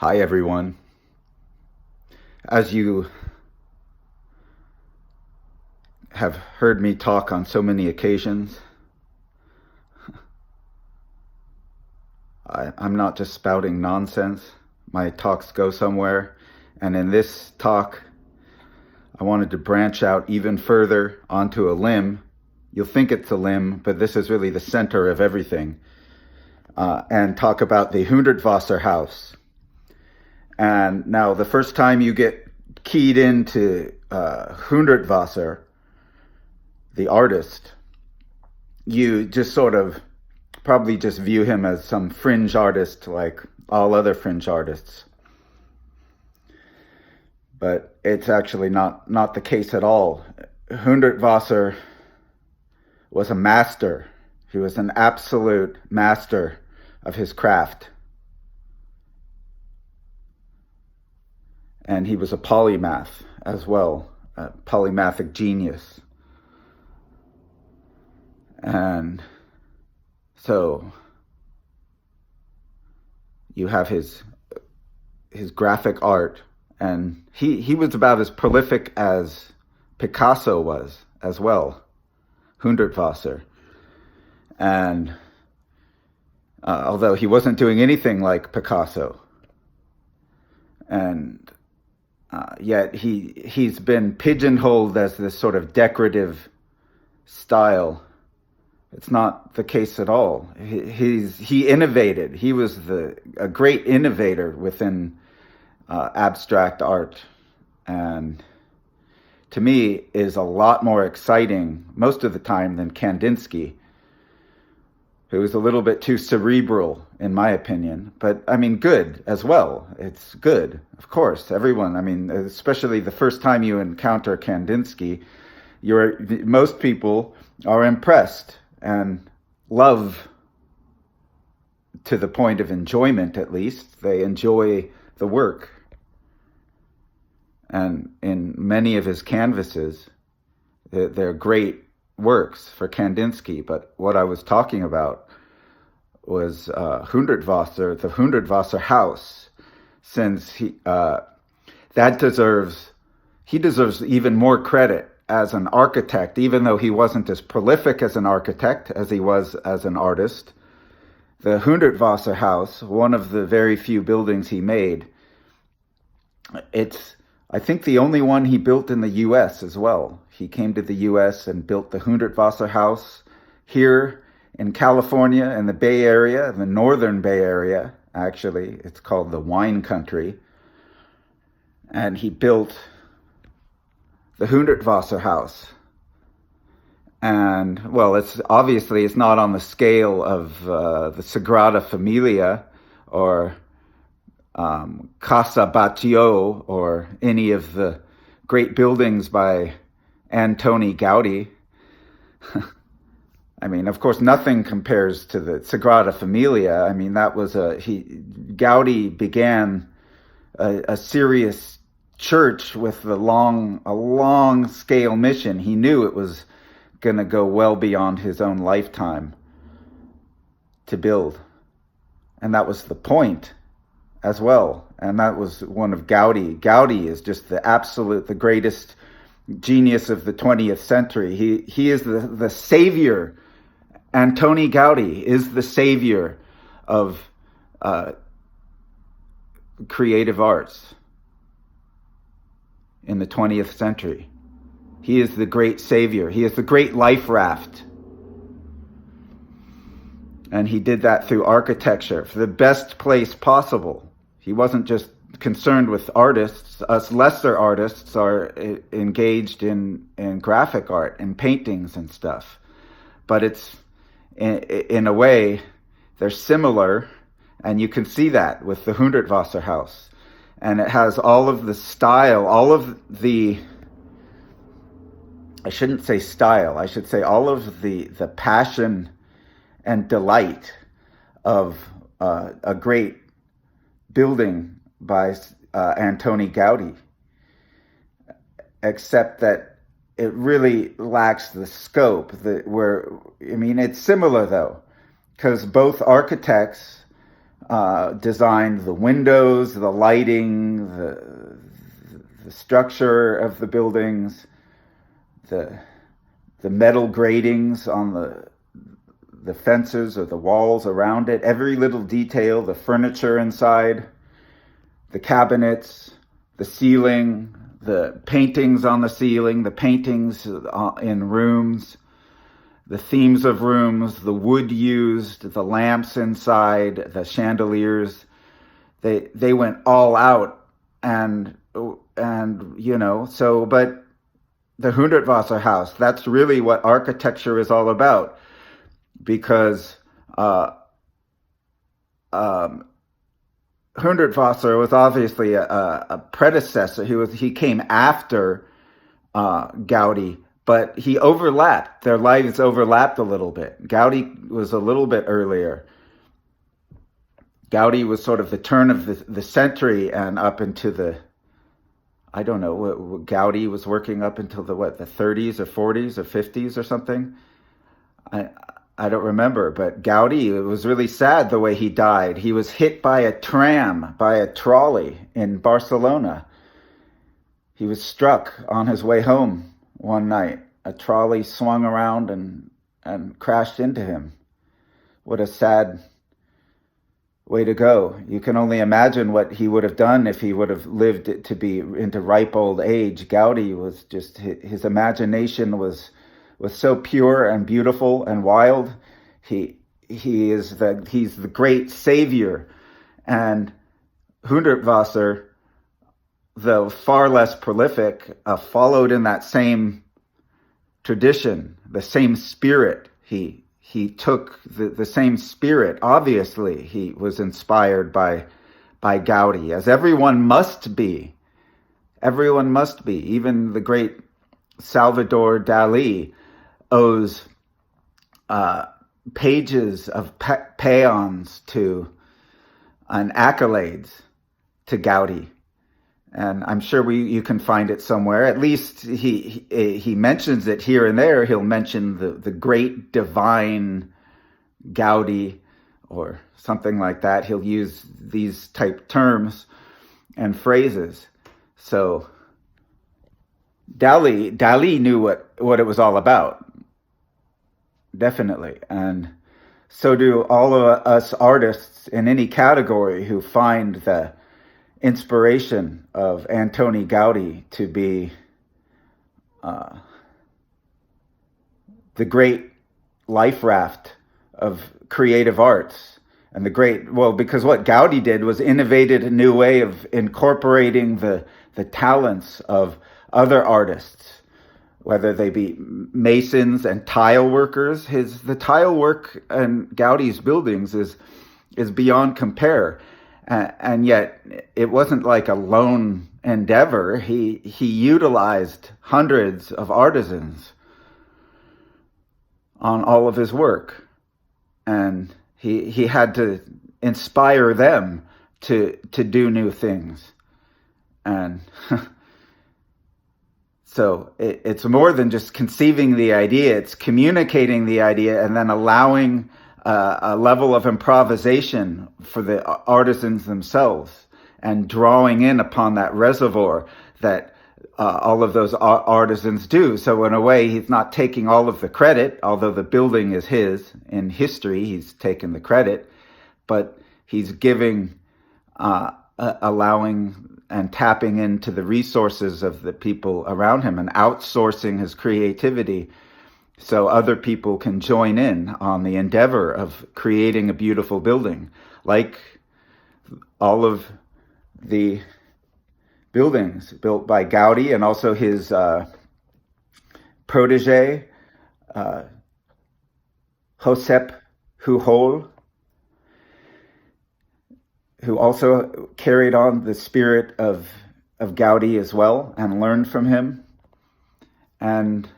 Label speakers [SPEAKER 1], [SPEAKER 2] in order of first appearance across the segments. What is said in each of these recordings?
[SPEAKER 1] Hi, everyone. As you have heard me talk on so many occasions, I'm not just spouting nonsense. My talks go somewhere. And in this talk, I wanted to branch out even further onto a limb. You'll think it's a limb, but this is really the center of everything. And talk about the Hundertwasser house. And now the first time you get keyed into Hundertwasser, the artist, you just sort of probably just view him as some fringe artist like all other fringe artists. But it's actually not the case at all. Hundertwasser was a master. He was an absolute master of his craft. And he was a polymath as well, a polymathic genius. And so you have his graphic art, and he was about as prolific as Picasso was as well, Hundertwasser. And although he wasn't doing anything like Picasso, and yet he's been pigeonholed as this sort of decorative style. It's not the case at all. He innovated. He was a great innovator within abstract art, and to me is a lot more exciting most of the time than Kandinsky, who was a little bit too cerebral, in my opinion. But, I mean, good as well. It's good, of course. Everyone, I mean, especially the first time you encounter Kandinsky, most people are impressed and love, to the point of enjoyment at least. They enjoy the work. And in many of his canvases, they're great works for Kandinsky, but what I was talking about was Hundertwasser, the Hundertwasser house, since he deserves even more credit as an architect, even though he wasn't as prolific as an architect as he was as an artist. The Hundertwasser house, one of the very few buildings he made, it's I think the only one he built in the U.S. as well. He came to the U.S. and built the Hundertwasser house here in California, in the Bay Area, the northern Bay Area, actually. It's called the wine country. And he built the Hundertwasser house. And, well, it's not on the scale of the Sagrada Familia or Casa Batlló or any of the great buildings by Antoni Gaudi. I mean, of course, nothing compares to the Sagrada Familia. I mean, that was Gaudi began a serious church with a long scale mission. He knew it was going to go well beyond his own lifetime to build. And that was the point as well. And that was one of Gaudi. Gaudi is just the greatest genius of the 20th century. He is the savior. Antoni Gaudi is the savior of creative arts in the 20th century. He is the great savior. He is the great life raft. And he did that through architecture, for the best place possible. He wasn't just concerned with artists. Us lesser artists are engaged in graphic art and paintings and stuff. But it's, in a way, they're similar, and you can see that with the Hundertwasser house. And it has all of the style, all of the, I shouldn't say style, I should say all of the passion and delight of a great building by Antoni Gaudi, except that it really lacks the scope. It's similar though, because both architects designed the windows, the lighting, the structure of the buildings, the metal gratings on the fences or the walls around it, every little detail, the furniture inside, the cabinets, the ceiling, the paintings on the ceiling, the paintings in rooms, the themes of rooms, the wood used, the lamps inside, the chandeliers. They went all out, and but the Hundertwasser house, that's really what architecture is all about, because Hundertwasser was obviously a predecessor. He came after Gaudi, but he overlapped. Their lives overlapped a little bit. Gaudi was a little bit earlier. Gaudi was sort of the turn of the century and up into the, I don't know, Gaudi was working up until the 30s or 40s or 50s or something. I don't remember, but Gaudi, it was really sad the way he died. He was hit by a trolley in Barcelona. He was struck on his way home one night. A trolley swung around and crashed into him. What a sad way to go. You can only imagine what he would have done if he would have lived to be into ripe old age. Gaudi was just, his imagination was so pure and beautiful and wild. He's the great savior. And Hundertwasser, though far less prolific, followed in that same tradition, the same spirit. He took the same spirit. Obviously, he was inspired by Gaudi, as everyone must be. Everyone must be. Even the great Salvador Dali owes pages of paeans and accolades to Gaudi. And I'm sure you can find it somewhere. At least he mentions it here and there. He'll mention the great divine Gaudi or something like that. He'll use these type terms and phrases. So Dali knew what it was all about. Definitely. And so do all of us artists in any category who find the inspiration of Antoni Gaudi to be the great life raft of creative arts. And because what Gaudi did was innovated a new way of incorporating the talents of other artists, whether they be masons and tile workers. The tile work in Gaudi's buildings is beyond compare. And yet it wasn't like a lone endeavor. He utilized hundreds of artisans on all of his work. And he had to inspire them to do new things. And so it's more than just conceiving the idea. It's communicating the idea and then allowing a level of improvisation for the artisans themselves, and drawing in upon that reservoir that all of those artisans do. So in a way, he's not taking all of the credit, although the building is his. In history, he's taken the credit, but he's giving, allowing and tapping into the resources of the people around him and outsourcing his creativity so other people can join in on the endeavor of creating a beautiful building, like all of the buildings built by Gaudi and also his protege, Josep Pujol, who also carried on the spirit of Gaudi as well and learned from him. And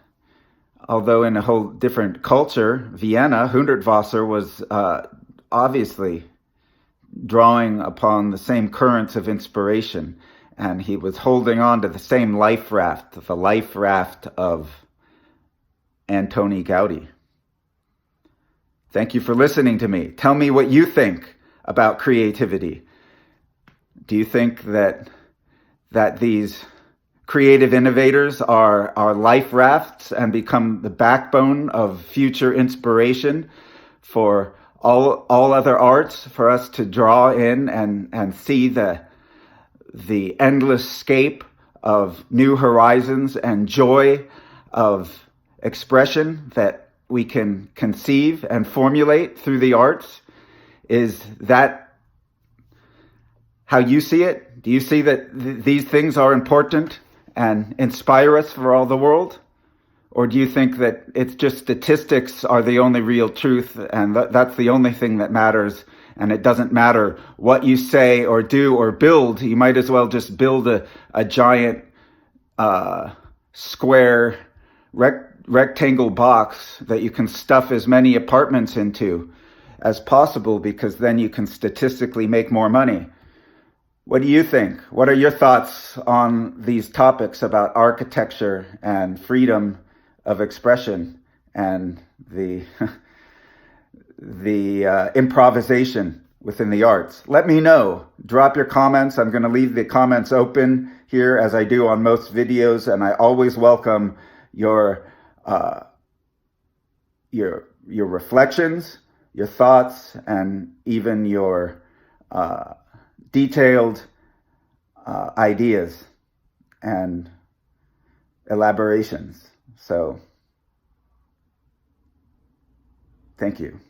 [SPEAKER 1] although in a whole different culture, Vienna, Hundertwasser was obviously drawing upon the same currents of inspiration, and he was holding on to the same life raft, the life raft of Antoni Gaudi. Thank you for listening to me. Tell me what you think about creativity? Do you think that these creative innovators are life rafts and become the backbone of future inspiration for all other arts, for us to draw in and see the endless scape of new horizons and joy of expression that we can conceive and formulate through the arts? Is that how you see it? Do you see that these things are important and inspire us for all the world? Or do you think that it's just statistics are the only real truth, and that's the only thing that matters, and it doesn't matter what you say or do or build? You might as well just build a giant square rectangle box that you can stuff as many apartments into as possible, because then you can statistically make more money. What do you think? What are your thoughts on these topics about architecture and freedom of expression and the improvisation within the arts? Let me know. Drop your comments. I'm going to leave the comments open here, as I do on most videos, and I always welcome your reflections, your thoughts, and even your detailed ideas and elaborations. So, thank you.